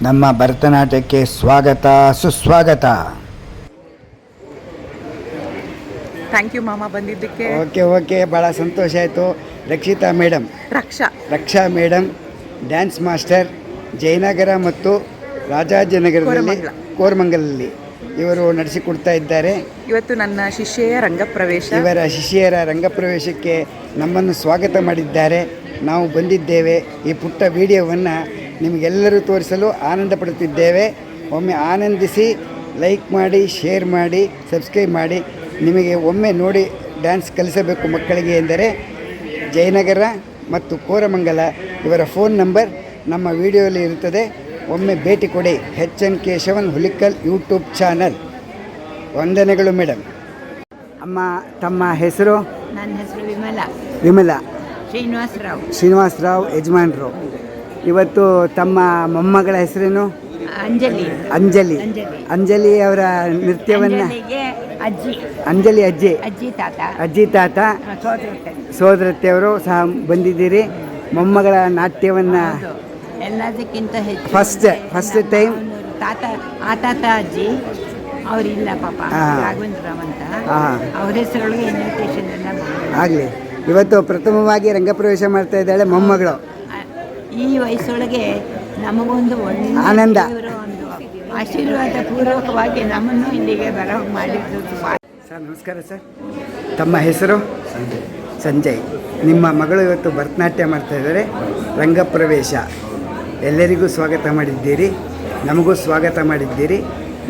ನಮ್ಮ ಭರತನಾಟ್ಯಕ್ಕೆ ಸ್ವಾಗತ ಸುಸ್ವಾಗತ. ಥ್ಯಾಂಕ್ ಯು ಮಾಮ ಬಂದಿದ್ದಕ್ಕೆ. ಓಕೆ ಭಾಳ ಸಂತೋಷ ಆಯಿತು. ರಕ್ಷಿತಾ ಮೇಡಮ್, ರಕ್ಷಾ ಮೇಡಮ್ ಡ್ಯಾನ್ಸ್ ಮಾಸ್ಟರ್, ಜಯನಗರ ಮತ್ತು ರಾಜಾಜಿನಗರದಲ್ಲಿ ಕೋರಮಂಗಲಲ್ಲಿ ಇವರು ನಡೆಸಿಕೊಡ್ತಾ ಇದ್ದಾರೆ. ಇವತ್ತು ನನ್ನ ಶಿಷ್ಯೆಯ ರಂಗಪ್ರವೇಶ. ಇವರ ಶಿಷ್ಯರ ರಂಗಪ್ರವೇಶಕ್ಕೆ ನಮ್ಮನ್ನು ಸ್ವಾಗತ ಮಾಡಿದ್ದಾರೆ. ನಾವು ಬಂದಿದ್ದೇವೆ. ಈ ಪುಟ್ಟ ವಿಡಿಯೋವನ್ನು ನಿಮಗೆಲ್ಲರೂ ತೋರಿಸಲು ಆನಂದ ಪಡುತ್ತಿದ್ದೇವೆ. ಒಮ್ಮೆ ಆನಂದಿಸಿ, ಲೈಕ್ ಮಾಡಿ, ಶೇರ್ ಮಾಡಿ, ಸಬ್ಸ್ಕ್ರೈಬ್ ಮಾಡಿ. ನಿಮಗೆ ಒಮ್ಮೆ ನೋಡಿ ಡ್ಯಾನ್ಸ್ ಕಲಿಸಬೇಕು ಮಕ್ಕಳಿಗೆ ಎಂದರೆ ಜಯನಗರ ಮತ್ತು ಕೋರಮಂಗಲ ಇವರ ಫೋನ್ ನಂಬರ್ ನಮ್ಮ ವಿಡಿಯೋಲಿ ಇರುತ್ತದೆ. ಒಮ್ಮೆ ಭೇಟಿ ಕೊಡಿ. HN Keshavan Hulikal YouTube channel. ವಂದನೆಗಳು ಮೇಡಮ್. ಅಮ್ಮ, ತಮ್ಮ ಹೆಸರು? ನನ್ನ ಹೆಸರು ವಿಮಲಾ ಶ್ರೀನಿವಾಸರಾವ್ ಯಜಮಾನ್ರು. ಇವತ್ತು ತಮ್ಮ ಮೊಮ್ಮಗಳ ಹೆಸರೇನು? ಅಂಜಲಿ ಅವರ ನೃತ್ಯವನ್ನು ಅಂಜಲಿ ಅಜ್ಜಿ ತಾತ ಸೋದರತ್ತೆಯವರು ಸಹ ಬಂದಿದ್ದೀರಿ. ಮೊಮ್ಮಗಳ ನಾಟ್ಯವನ್ನು ಎಲ್ಲದಕ್ಕಿಂತ ಹೆಚ್ಚು ಫಸ್ಟ್ ಟೈಮ್ ತಾತ ಅಜ್ಜಿ ಅವರಿಲ್ಲ ಪಾಪ, ರಾಘವೇಂದ್ರರಾವ್ ಅಂತ ಅವ್ರ ಹೆಸರೊಳಗೆ ಇನ್ವಿಟೇಷನ್ ಎಲ್ಲ ಆಗಲಿ. ಇವತ್ತು ಪ್ರಥಮವಾಗಿ ರಂಗಪ್ರವೇಶ ಮಾಡ್ತಾ ಇದ್ದಾಳೆ ಮೊಮ್ಮಗಳು. ಈ ವಯಸ್ಸೊಳಗೆ ನಮಗೊಂದು ಒಳ್ಳೆಯ ಆನಂದ, ಒಂದು ಆಶೀರ್ವಾದ ಪೂರ್ವಕವಾಗಿ ನಮ್ಮನ್ನು ಇಲ್ಲಿಗೆ ಬರೋ ಮಾಡಿದ್ದು. ಸರ್ ನಮಸ್ಕಾರ ಸರ್. ತಮ್ಮ ಹೆಸರು? ಸಂಜಯ್. ನಿಮ್ಮ ಮಗಳು ಇವತ್ತು ಭರತನಾಟ್ಯ ಮಾಡ್ತಾ ಇದ್ದಾರೆ. ರಂಗಪ್ರವೇಶ ಎಲ್ಲರಿಗೂ ಸ್ವಾಗತ ಮಾಡಿದ್ದೀರಿ, ನಮಗೂ ಸ್ವಾಗತ ಮಾಡಿದ್ದೀರಿ.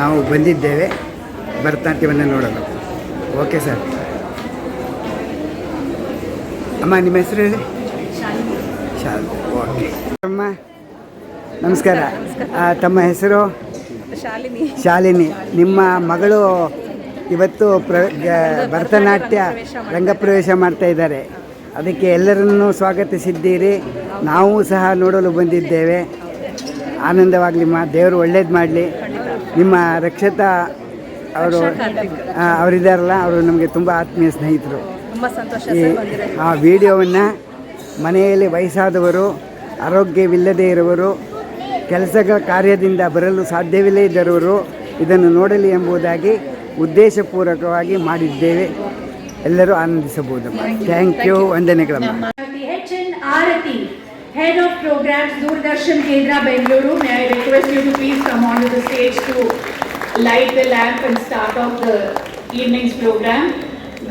ನಾವು ಬಂದಿದ್ದೇವೆ ಭರತನಾಟ್ಯವನ್ನು ನೋಡಲು. Okay sir. ಅಮ್ಮ, ನಿಮ್ಮ ಹೆಸರು ಹೇಳಿ? ಶಾಲಿನಿ. ಓಕೆ ಅಮ್ಮ, ನಮಸ್ಕಾರ. ತಮ್ಮ ಹೆಸರು? ಶಾಲಿನಿ. ನಿಮ್ಮ ಮಗಳು ಇವತ್ತು ಭರತನಾಟ್ಯ ರಂಗಪ್ರವೇಶ ಮಾಡ್ತಾ ಇದ್ದಾರೆ. ಅದಕ್ಕೆ ಎಲ್ಲರನ್ನೂ ಸ್ವಾಗತಿಸಿದ್ದೀರಿ. ನಾವು ಸಹ ನೋಡಲು ಬಂದಿದ್ದೇವೆ. ಆನಂದವಾಗಲಿ ದೇವರು ಒಳ್ಳೇದು ಮಾಡಲಿ. ನಿಮ್ಮ ರಕ್ಷತಾ ಅವರಿದ್ದಾರಲ್ಲ, ಅವರು ನಮಗೆ ತುಂಬ ಆತ್ಮೀಯ ಸ್ನೇಹಿತರು. ಆ ವಿಡಿಯೋವನ್ನು ಮನೆಯಲ್ಲಿ ವಯಸ್ಸಾದವರು, ಆರೋಗ್ಯವಿಲ್ಲದೇ ಇರುವವರು, ಕೆಲಸಗಳ ಕಾರ್ಯದಿಂದ ಬರಲು ಸಾಧ್ಯವಿಲ್ಲದೇ ಇದ್ದವರು ಇದನ್ನು ನೋಡಲಿ ಎಂಬುದಾಗಿ ಉದ್ದೇಶಪೂರ್ವಕವಾಗಿ ಮಾಡಿದ್ದೇವೆ. ಎಲ್ಲರೂ ಆನಂದಿಸಬಹುದಮ್ಮ. Thank you. ವಂದನೆಗಳಮ್ಮ. Head of Programs, Doordarshan Kendra, Bengaluru. May I request you to please come on to the stage to light the lamp and start off the evening's program.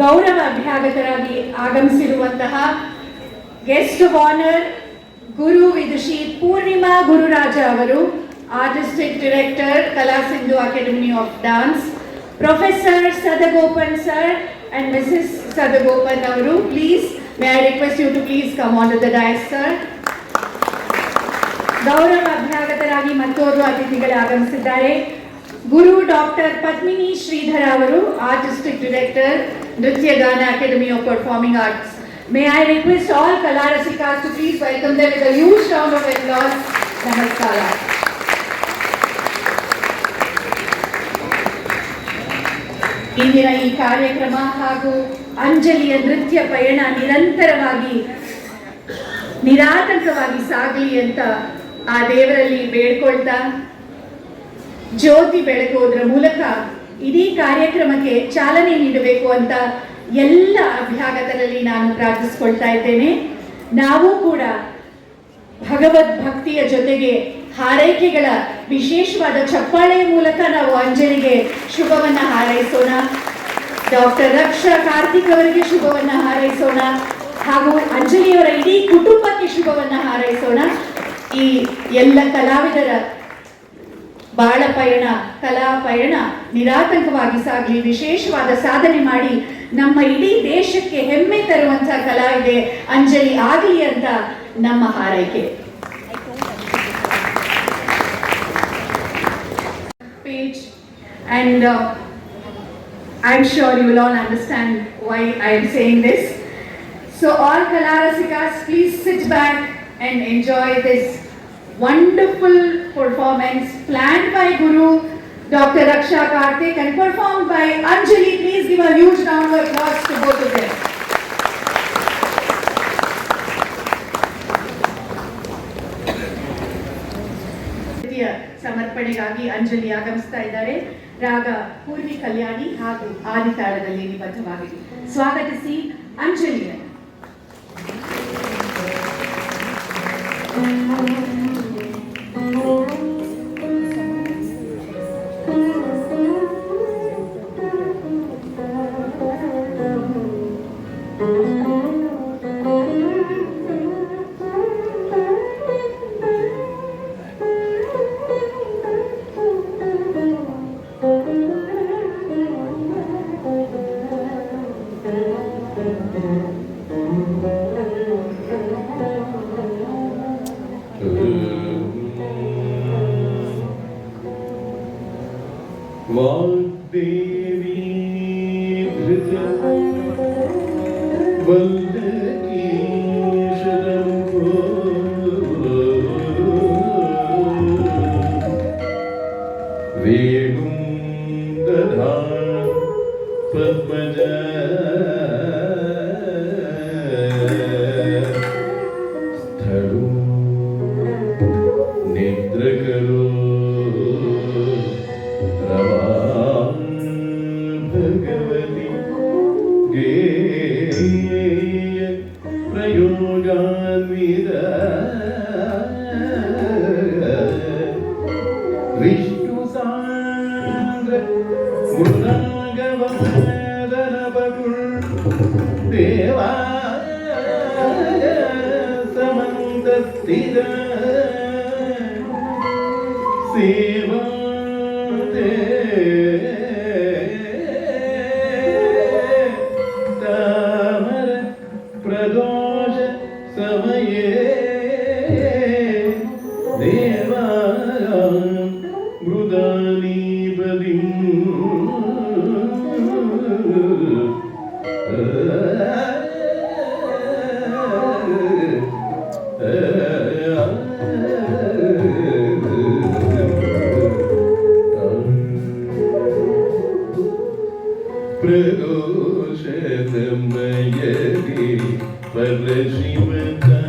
ಗೌರವ ಅಭ್ಯಾಗತರಾಗಿ ಆಗಮಿಸಿರುವಂತಹ ಗೆಸ್ಟ್ ಆಫ್ ಆನರ್ ಗುರು ವಿದುಷಿ ಪೂರ್ಣಿಮಾ ಗುರುರಾಜ ಅವರು, artistic director Kala Sindhu academy of dance, professor Sadagopan sir and Mrs. Sadagopan ಅವರು, please may I request you to please come on to the dais sir. ಗೌರವ ಅಭ್ಯಾಗತರಾಗಿ ಮತ್ತೋರ್ವ ಅತಿಥಿಗಳು ಆಗಮಿಸಿದ್ದಾರೆ. ಗುರು ಡಾಕ್ಟರ್ ಪದ್ಮಿನಿ ಶ್ರೀಧರ ಅವರು, artistic director Nrityagana academy of performing arts. May I request all Kalarasikas to please welcome them with a huge round of applause. Namaskara. ಇಂದಿನ ಈ ಕಾರ್ಯಕ್ರಮ ಹಾಗೂ ಅಂಜಲಿಯ ನೃತ್ಯ ಪಯಣ ನಿರಂತರವಾಗಿ ನಿರಾತಂಕವಾಗಿ ಸಾಗಲಿ ಅಂತ ಆ ದೇವರಲ್ಲಿ ಬೇಡ್ಕೊಳ್ತಾ, ಜ್ಯೋತಿ ಬೆಳಗೋದ್ರ ಮೂಲಕ ಇಡೀ ಕಾರ್ಯಕ್ರಮಕ್ಕೆ ಚಾಲನೆ ನೀಡಬೇಕು ಅಂತ ಎಲ್ಲ ಅಭ್ಯಾಗತರಲ್ಲಿ ನಾನು ಪ್ರಾರ್ಥಿಸ್ಕೊಳ್ತಾ ಇದ್ದೇನೆ. ನಾವು ಕೂಡ ಭಗವದ್ ಭಕ್ತಿಯ ಜೊತೆಗೆ ಹಾರೈಕೆಗಳ ವಿಶೇಷವಾದ ಚಪ್ಪಾಳೆಯ ಮೂಲಕ ನಾವು ಅಂಜಲಿಗೆ ಶುಭವನ್ನ ಹಾರೈಸೋಣ. ಡಾಕ್ಟರ್ ರಕ್ಷಾ ಕಾರ್ತಿಕ್ ಅವರಿಗೆ ಶುಭವನ್ನ ಹಾರೈಸೋಣ ಹಾಗೂ ಅಂಜಲಿಯವರ ಇಡೀ ಕುಟುಂಬಕ್ಕೆ ಶುಭವನ್ನ ಹಾರೈಸೋಣ. ಈ ಎಲ್ಲ ಕಲಾವಿದರ ಬಾಳ ಪಯಣ, ಕಲಾ ಪಯಣ ನಿರಾತಂಕವಾಗಿ ಸಾಗಲಿ, ವಿಶೇಷವಾದ ಸಾಧನೆ ಮಾಡಿ ನಮ್ಮ ಇಡೀ ದೇಶಕ್ಕೆ ಹೆಮ್ಮೆ ತರುವಂತಹ ಕಲಾವಿದೆ ಅಂಜಲಿ ಆಗಲಿ ಅಂತ ನಮ್ಮ ಹಾರೈಕೆ. Page and I'm sure you will all understand why I am saying this. So all Kalarasikas, please sit back and enjoy this wonderful performance planned by Guru Dr. Raksha Karthik and performed by Anjali. Please give a huge round of applause to both of them. ನೈವೇದ್ಯ ಸಮರ್ಪಣೆಗಾಗಿ ಅಂಜಲಿ ಆಗಮಿಸ್ತಾ ಇದ್ದಾರೆ. ರಾಗ ಪೂರ್ವಿ ಕಲ್ಯಾಣಿ ಹಾಗೂ ಆದಿತಾಳದಲ್ಲಿ ನಿಬದ್ಧವಾಗಿದೆ. ಸ್ವಾಗತಿಸಿ ಅಂಜಲಿಯನ್ನು. वाग्देवी धृत वल्लकी शरम्भो वेणुं दधात् पद्मजा स्थलो निद्रकरो भगवती गेय प्रयोगान्विता विष्णुसान्द्र मृदागवादनपटुल देवाय समन्तस्थिता सेवा प्रदोष समये देवा मृदानी बलिं प्रदोष समये परशिवता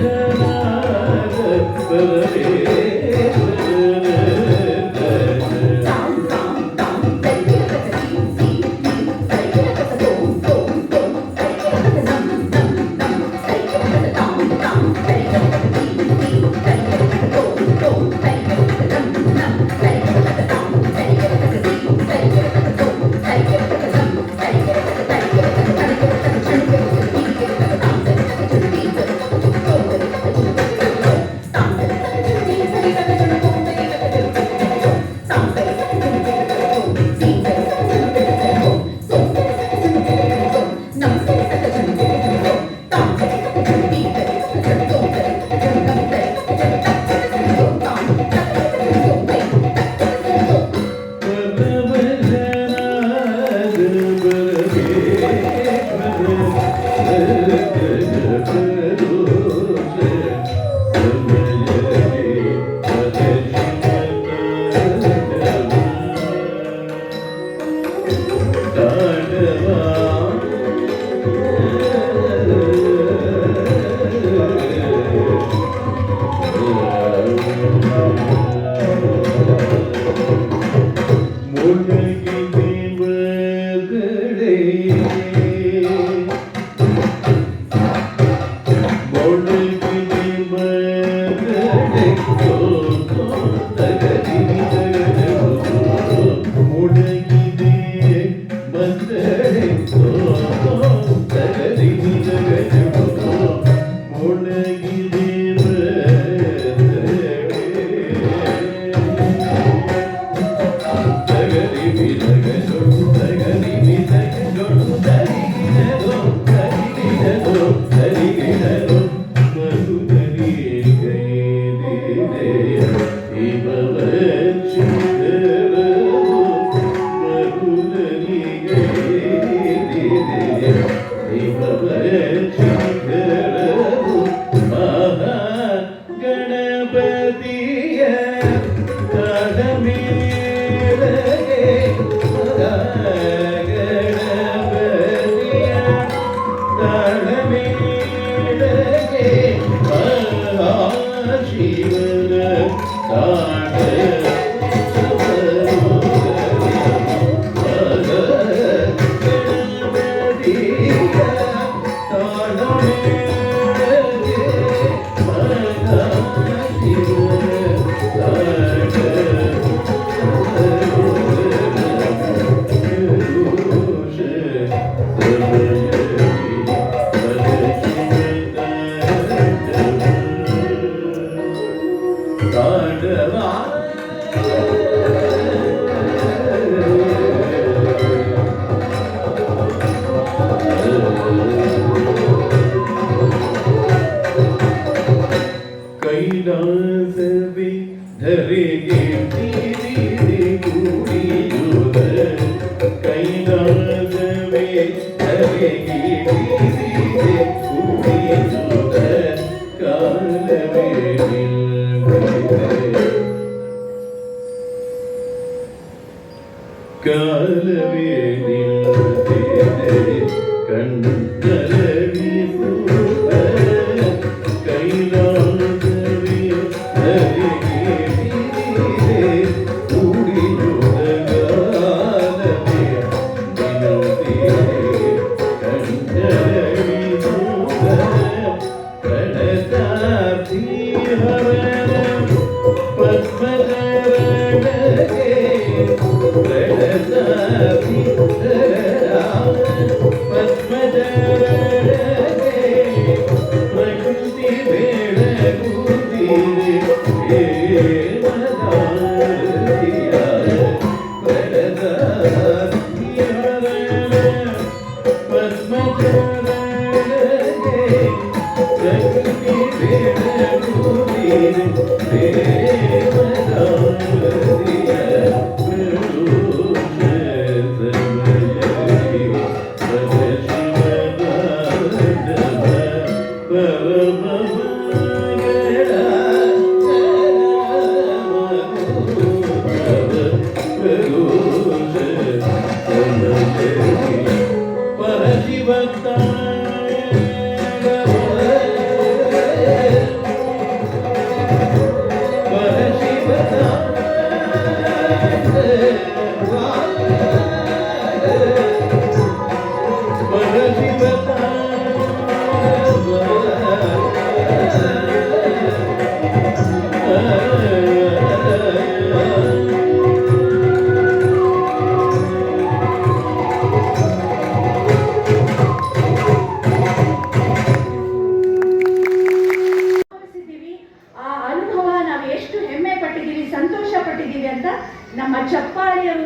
परवशनाद परवे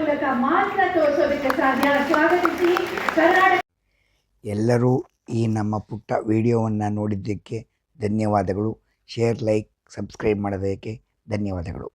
ಮೂಲಕ ಮಾತ್ರ ತೋರಿಸೋದಕ್ಕೆ ಸಾಧ್ಯ. ಸ್ವಾಗತಿಸಿ ಕರ್ನಾಟಕ. ಎಲ್ಲರೂ ಈ ನಮ್ಮ ಪುಟ್ಟ ವಿಡಿಯೋವನ್ನು ನೋಡಿದ್ದಕ್ಕೆ ಧನ್ಯವಾದಗಳು. ಶೇರ್, ಲೈಕ್, ಸಬ್ಸ್ಕ್ರೈಬ್ ಮಾಡೋದಕ್ಕೆ ಧನ್ಯವಾದಗಳು.